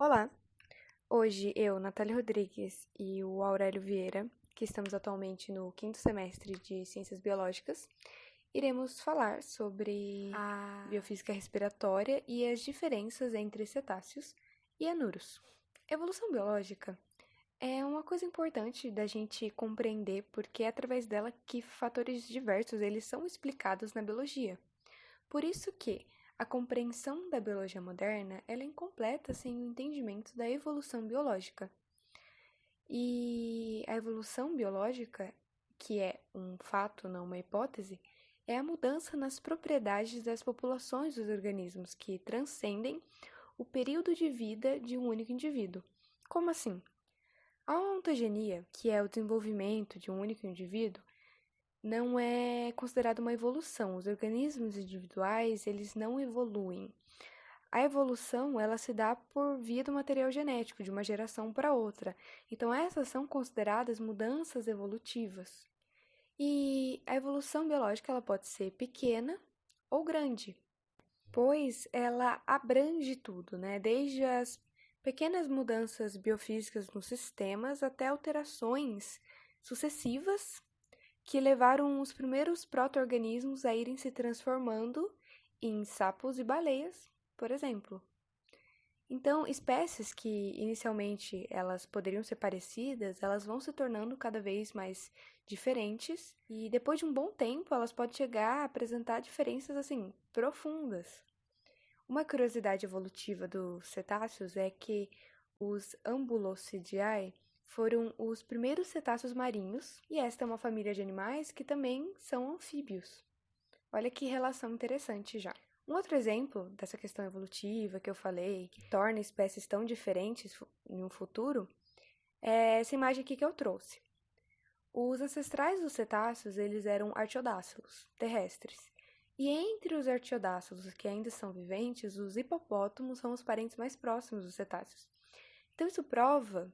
Olá! Hoje eu, Natália Rodrigues e o Aurélio Vieira, que estamos atualmente no 5º semestre de Ciências Biológicas, iremos falar sobre a biofísica respiratória e as diferenças entre cetáceos e anuros. Evolução biológica é uma coisa importante da gente compreender porque é através dela que fatores diversos eles são explicados na biologia. Por isso que a compreensão da biologia moderna ela é incompleta sem o entendimento da evolução biológica. E a evolução biológica, que é um fato, não uma hipótese, é a mudança nas propriedades das populações dos organismos que transcendem o período de vida de um único indivíduo. Como assim? A ontogenia, que é o desenvolvimento de um único indivíduo, não é considerada uma evolução. Os organismos individuais, eles não evoluem. A evolução, ela se dá por via do material genético, de uma geração para outra. Então, essas são consideradas mudanças evolutivas. E a evolução biológica, ela pode ser pequena ou grande, pois ela abrange tudo, né? Desde as pequenas mudanças biofísicas nos sistemas até alterações sucessivas que levaram os primeiros proto-organismos a irem se transformando em sapos e baleias, por exemplo. Então, espécies que inicialmente elas poderiam ser parecidas, elas vão se tornando cada vez mais diferentes e depois de um bom tempo elas podem chegar a apresentar diferenças assim profundas. Uma curiosidade evolutiva dos cetáceos é que os Ambulosidae foram os primeiros cetáceos marinhos, e esta é uma família de animais que também são anfíbios. Olha que relação interessante já. Um outro exemplo dessa questão evolutiva que eu falei, que torna espécies tão diferentes em um futuro, é essa imagem aqui que eu trouxe. Os ancestrais dos cetáceos, eles eram artiodácelos, terrestres. E entre os artiodácelos que ainda são viventes, os hipopótamos são os parentes mais próximos dos cetáceos. Então, isso prova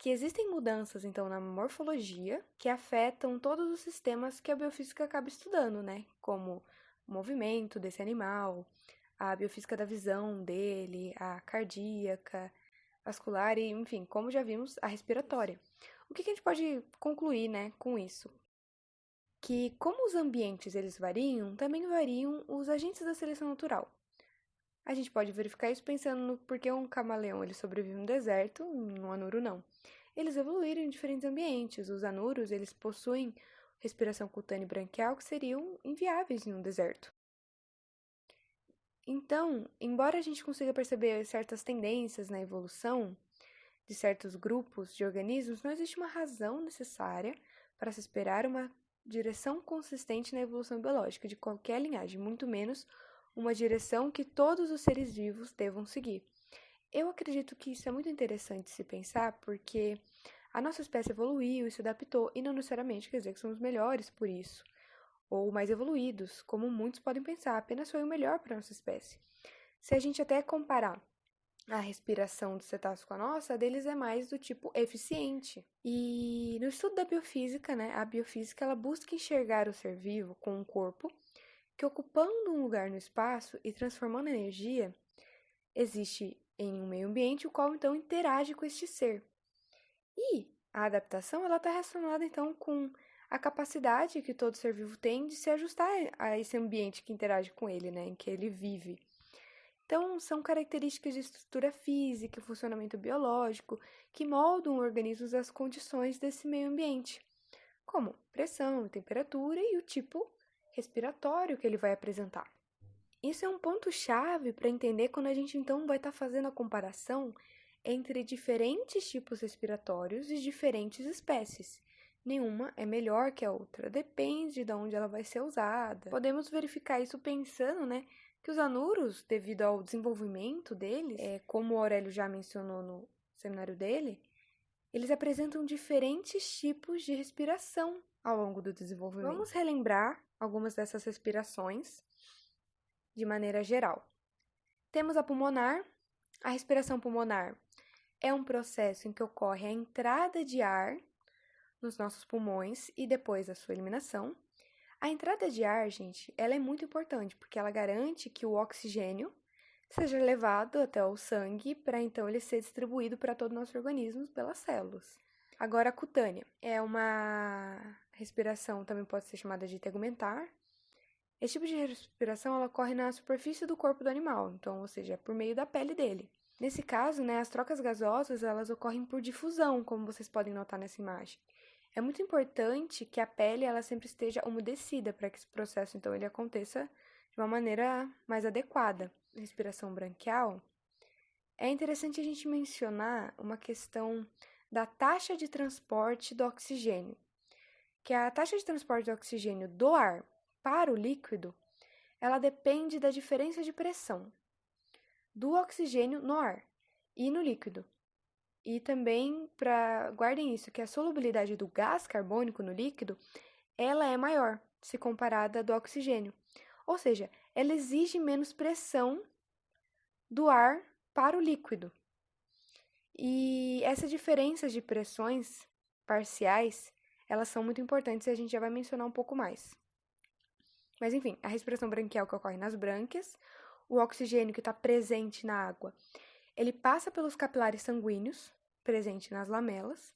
que existem mudanças, então, na morfologia que afetam todos os sistemas que a biofísica acaba estudando, né? Como o movimento desse animal, a biofísica da visão dele, a cardíaca, vascular e, enfim, como já vimos, a respiratória. O que a gente pode concluir, né, com isso? Que como os ambientes eles variam, também variam os agentes da seleção natural. A gente pode verificar isso pensando no porquê um camaleão ele sobrevive no deserto e um anuro não. Eles evoluíram em diferentes ambientes. Os anuros eles possuem respiração cutânea e branquial que seriam inviáveis em um deserto. Então, embora a gente consiga perceber certas tendências na evolução de certos grupos de organismos, não existe uma razão necessária para se esperar uma direção consistente na evolução biológica de qualquer linhagem, muito menos uma direção que todos os seres vivos devam seguir. Eu acredito que isso é muito interessante se pensar, porque a nossa espécie evoluiu e se adaptou, e não necessariamente quer dizer que somos melhores por isso, ou mais evoluídos, como muitos podem pensar, apenas foi o melhor para a nossa espécie. Se a gente até comparar a respiração dos cetáceos com a nossa, a deles é mais do tipo eficiente. E no estudo da biofísica, né, a biofísica ela busca enxergar o ser vivo com um corpo que, ocupando um lugar no espaço e transformando energia, existe em um meio ambiente o qual então interage com este ser. E a adaptação ela está relacionada então com a capacidade que todo ser vivo tem de se ajustar a esse ambiente que interage com ele, né, em que ele vive. Então, são características de estrutura física e funcionamento biológico que moldam organismos às condições desse meio ambiente, como pressão, temperatura e o tipo respiratório que ele vai apresentar. Isso é um ponto-chave para entender quando a gente então vai estar fazendo a comparação entre diferentes tipos respiratórios de diferentes espécies. Nenhuma é melhor que a outra, depende de onde ela vai ser usada. Podemos verificar isso pensando, né, que os anuros, devido ao desenvolvimento deles, como o Aurélio já mencionou no seminário dele, eles apresentam diferentes tipos de respiração ao longo do desenvolvimento. Vamos relembrar algumas dessas respirações de maneira geral. Temos a pulmonar. A respiração pulmonar é um processo em que ocorre a entrada de ar nos nossos pulmões e depois a sua eliminação. A entrada de ar, gente, ela é muito importante porque ela garante que o oxigênio seja levado até o sangue para então ele ser distribuído para todo o nosso organismo pelas células. Agora, a cutânea é uma respiração, também pode ser chamada de tegumentar. Esse tipo de respiração ela ocorre na superfície do corpo do animal, então, ou seja, por meio da pele dele. Nesse caso, né, as trocas gasosas elas ocorrem por difusão, como vocês podem notar nessa imagem. É muito importante que a pele ela sempre esteja umedecida para que esse processo então ele aconteça de uma maneira mais adequada. Respiração branquial, é interessante a gente mencionar uma questão da taxa de transporte do oxigênio, que a taxa de transporte do oxigênio do ar para o líquido, ela depende da diferença de pressão do oxigênio no ar e no líquido. E também, guardem isso, que a solubilidade do gás carbônico no líquido, ela é maior se comparada do oxigênio. Ou seja, ela exige menos pressão do ar para o líquido. E essas diferenças de pressões parciais, elas são muito importantes e a gente já vai mencionar um pouco mais. Mas enfim, a respiração branquial que ocorre nas brânquias, o oxigênio que está presente na água, ele passa pelos capilares sanguíneos, presente nas lamelas.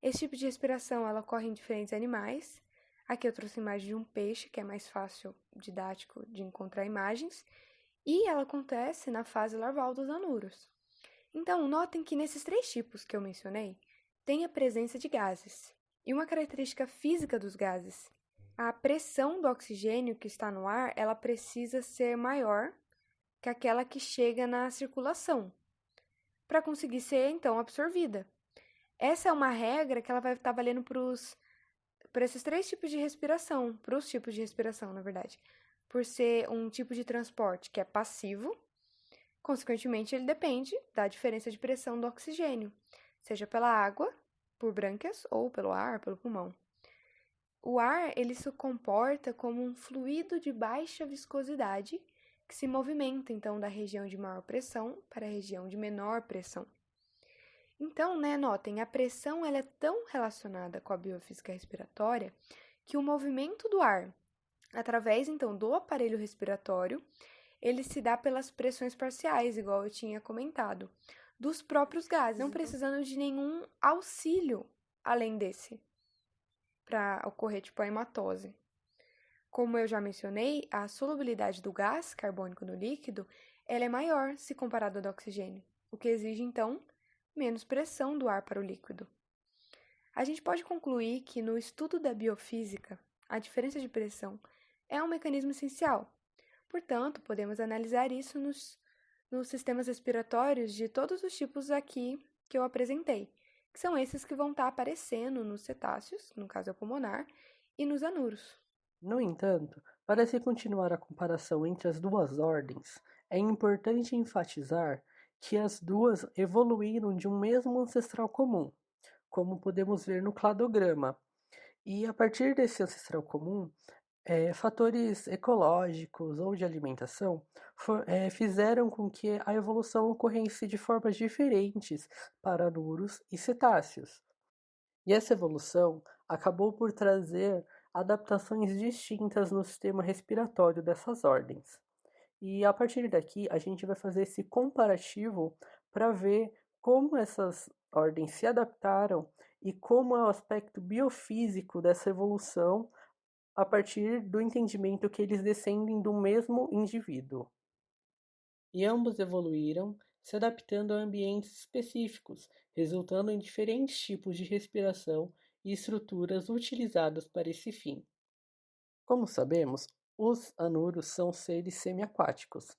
Esse tipo de respiração ela ocorre em diferentes animais. Aqui eu trouxe a imagem de um peixe, que é mais fácil, didático, de encontrar imagens. E ela acontece na fase larval dos anuros. Então, notem que nesses 3 tipos que eu mencionei, tem a presença de gases. E uma característica física dos gases, a pressão do oxigênio que está no ar, ela precisa ser maior que aquela que chega na circulação, para conseguir ser, então, absorvida. Essa é uma regra que ela vai estar valendo para esses 3 tipos de respiração, para os tipos de respiração, na verdade. Por ser um tipo de transporte que é passivo, consequentemente, ele depende da diferença de pressão do oxigênio, seja pela água, por brânquias, ou pelo ar, pelo pulmão. O ar, ele se comporta como um fluido de baixa viscosidade que se movimenta, então, da região de maior pressão para a região de menor pressão. Então, né, notem, a pressão ela é tão relacionada com a biofísica respiratória que o movimento do ar, através, então, do aparelho respiratório, ele se dá pelas pressões parciais, igual eu tinha comentado, dos próprios gases, não precisando de nenhum auxílio além desse, para ocorrer tipo a hematose. Como eu já mencionei, a solubilidade do gás carbônico no líquido, ela é maior se comparada ao do oxigênio, o que exige então menos pressão do ar para o líquido. A gente pode concluir que no estudo da biofísica, a diferença de pressão é um mecanismo essencial. Portanto, podemos analisar isso nos sistemas respiratórios de todos os tipos aqui que eu apresentei, que são esses que vão estar aparecendo nos cetáceos, no caso é o pulmonar, e nos anuros. No entanto, para se continuar a comparação entre as duas ordens, é importante enfatizar que as duas evoluíram de um mesmo ancestral comum, como podemos ver no cladograma. E a partir desse ancestral comum, fatores ecológicos ou de alimentação fizeram com que a evolução ocorresse de formas diferentes para anuros e cetáceos. E essa evolução acabou por trazer adaptações distintas no sistema respiratório dessas ordens. E a partir daqui, a gente vai fazer esse comparativo para ver como essas ordens se adaptaram e como é o aspecto biofísico dessa evolução a partir do entendimento que eles descendem do mesmo indivíduo. E ambos evoluíram, se adaptando a ambientes específicos, resultando em diferentes tipos de respiração e estruturas utilizadas para esse fim. Como sabemos, os anuros são seres semiaquáticos,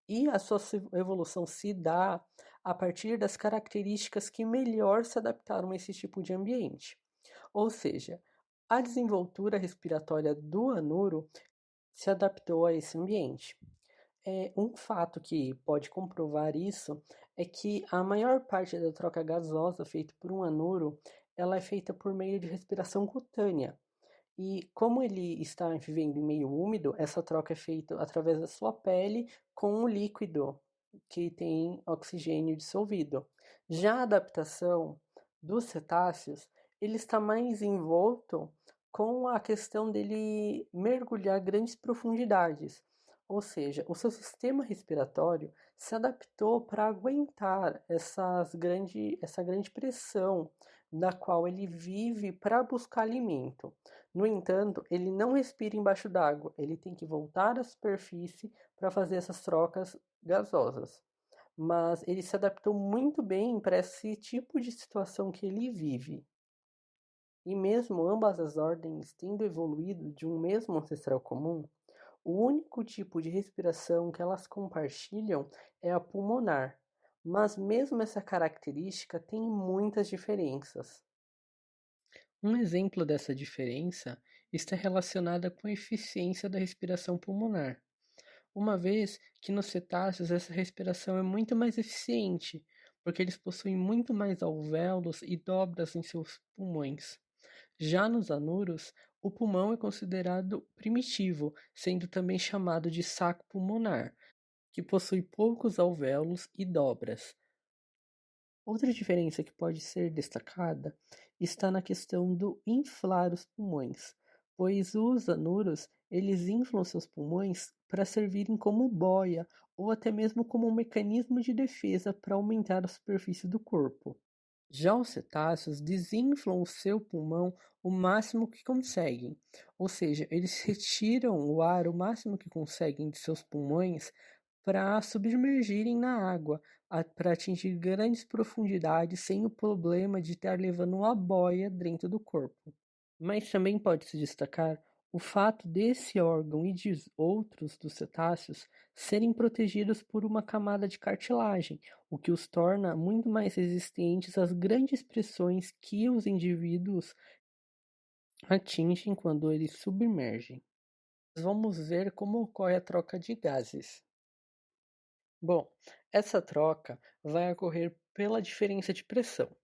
e a sua evolução se dá a partir das características que melhor se adaptaram a esse tipo de ambiente. Ou seja, a desenvoltura respiratória do anuro se adaptou a esse ambiente. Um fato que pode comprovar isso é que a maior parte da troca gasosa feita por um anuro, ela é feita por meio de respiração cutânea. E como ele está vivendo em meio úmido, essa troca é feita através da sua pele com o líquido que tem oxigênio dissolvido. Já a adaptação dos cetáceos, ele está mais envolto com a questão dele mergulhar grandes profundidades, Ou seja, o seu sistema respiratório se adaptou para aguentar essa grande pressão na qual ele vive para buscar alimento. No entanto, ele não respira embaixo d'água, ele tem que voltar à superfície para fazer essas trocas gasosas. Mas ele se adaptou muito bem para esse tipo de situação que ele vive. E mesmo ambas as ordens tendo evoluído de um mesmo ancestral comum, o único tipo de respiração que elas compartilham é a pulmonar, mas mesmo essa característica tem muitas diferenças. Um exemplo dessa diferença está relacionada com a eficiência da respiração pulmonar, uma vez que nos cetáceos essa respiração é muito mais eficiente, porque eles possuem muito mais alvéolos e dobras em seus pulmões. Já nos anuros, o pulmão é considerado primitivo, sendo também chamado de saco pulmonar, que possui poucos alvéolos e dobras. Outra diferença que pode ser destacada está na questão do inflar os pulmões, pois os anuros, eles inflam seus pulmões para servirem como boia ou até mesmo como um mecanismo de defesa para aumentar a superfície do corpo. Já os cetáceos desinflam o seu pulmão o máximo que conseguem, ou seja, eles retiram o ar o máximo que conseguem de seus pulmões para submergirem na água, para atingir grandes profundidades sem o problema de estar levando uma boia dentro do corpo. Mas também pode-se destacar o fato desse órgão e de outros dos cetáceos serem protegidos por uma camada de cartilagem, o que os torna muito mais resistentes às grandes pressões que os indivíduos atingem quando eles submergem. Vamos ver como ocorre a troca de gases. Bom, essa troca vai ocorrer pela diferença de pressão,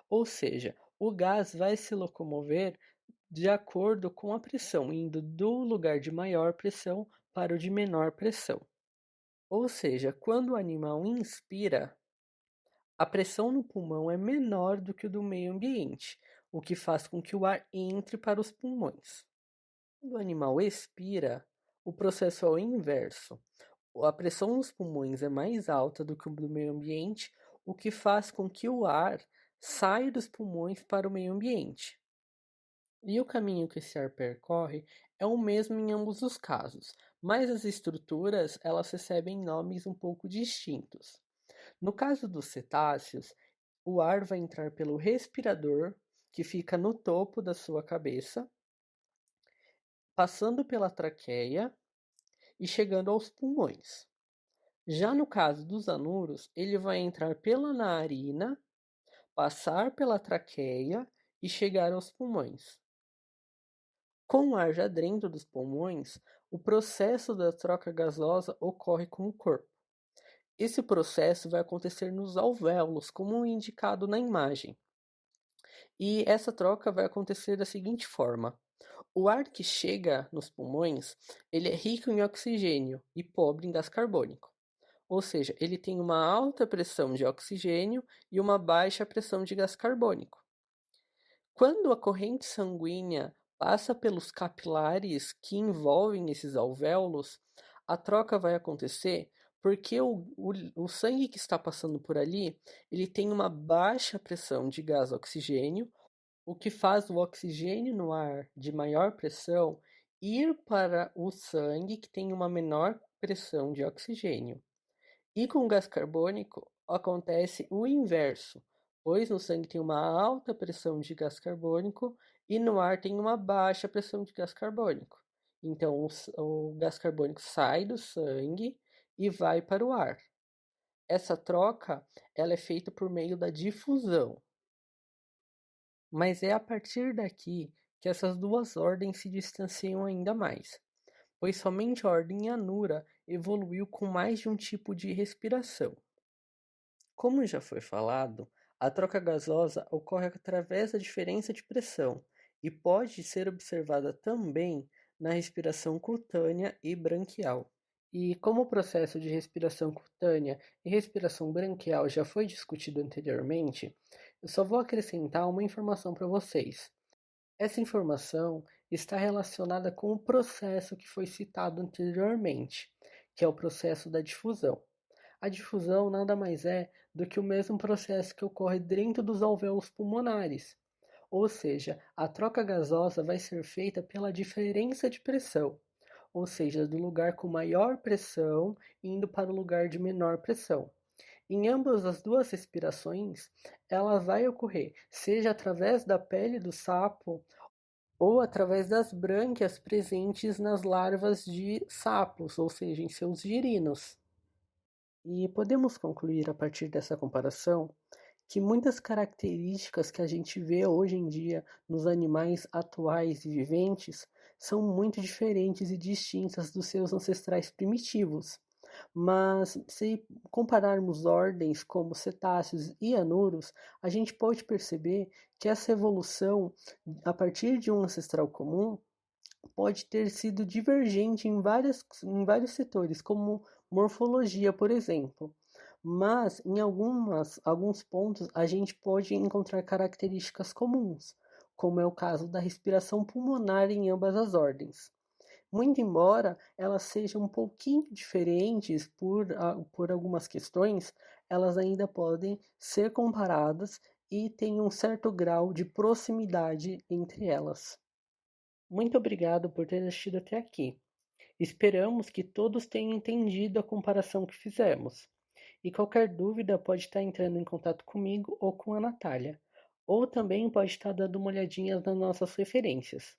ou seja, o gás vai se locomover de acordo com a pressão, indo do lugar de maior pressão para o de menor pressão. Ou seja, quando o animal inspira, a pressão no pulmão é menor do que o do meio ambiente, o que faz com que o ar entre para os pulmões. Quando o animal expira, o processo é o inverso. A pressão nos pulmões é mais alta do que o do meio ambiente, o que faz com que o ar saia dos pulmões para o meio ambiente. E o caminho que esse ar percorre é o mesmo em ambos os casos, mas as estruturas elas recebem nomes um pouco distintos. No caso dos cetáceos, o ar vai entrar pelo respirador, que fica no topo da sua cabeça, passando pela traqueia e chegando aos pulmões. Já no caso dos anuros, ele vai entrar pela narina, passar pela traqueia e chegar aos pulmões. Com o ar já dentro dos pulmões, o processo da troca gasosa ocorre com o corpo. Esse processo vai acontecer nos alvéolos, como indicado na imagem. E essa troca vai acontecer da seguinte forma: o ar que chega nos pulmões, ele é rico em oxigênio e pobre em gás carbônico. Ou seja, ele tem uma alta pressão de oxigênio e uma baixa pressão de gás carbônico. Quando a corrente sanguínea passa pelos capilares que envolvem esses alvéolos, a troca vai acontecer porque o sangue que está passando por ali, ele tem uma baixa pressão de gás oxigênio, o que faz o oxigênio no ar de maior pressão ir para o sangue que tem uma menor pressão de oxigênio. E com o gás carbônico acontece o inverso, pois no sangue tem uma alta pressão de gás carbônico e no ar tem uma baixa pressão de gás carbônico. Então o gás carbônico sai do sangue e vai para o ar. Essa troca ela é feita por meio da difusão. Mas é a partir daqui que essas duas ordens se distanciam ainda mais, pois somente a ordem Anura evoluiu com mais de um tipo de respiração. Como já foi falado, a troca gasosa ocorre através da diferença de pressão e pode ser observada também na respiração cutânea e branquial. E como o processo de respiração cutânea e respiração branquial já foi discutido anteriormente, eu só vou acrescentar uma informação para vocês. Essa informação está relacionada com o processo que foi citado anteriormente. que é o processo da difusão. A difusão nada mais é do que o mesmo processo que ocorre dentro dos alvéolos pulmonares, ou seja, a troca gasosa vai ser feita pela diferença de pressão, ou seja, do lugar com maior pressão indo para o lugar de menor pressão. Em ambas as duas respirações, ela vai ocorrer, seja através da pele do sapo ou através das brânquias presentes nas larvas de sapos, ou seja, em seus girinos. E podemos concluir a partir dessa comparação que muitas características que a gente vê hoje em dia nos animais atuais e viventes são muito diferentes e distintas dos seus ancestrais primitivos. Mas se compararmos ordens como cetáceos e anuros, a gente pode perceber que essa evolução, a partir de um ancestral comum, pode ter sido divergente em vários setores, como morfologia, por exemplo. Mas em alguns pontos a gente pode encontrar características comuns, como é o caso da respiração pulmonar em ambas as ordens. Muito embora elas sejam um pouquinho diferentes por algumas questões, elas ainda podem ser comparadas e têm um certo grau de proximidade entre elas. Muito obrigado por ter assistido até aqui. Esperamos que todos tenham entendido a comparação que fizemos. E qualquer dúvida pode estar entrando em contato comigo ou com a Natália, ou também pode estar dando uma olhadinha nas nossas referências.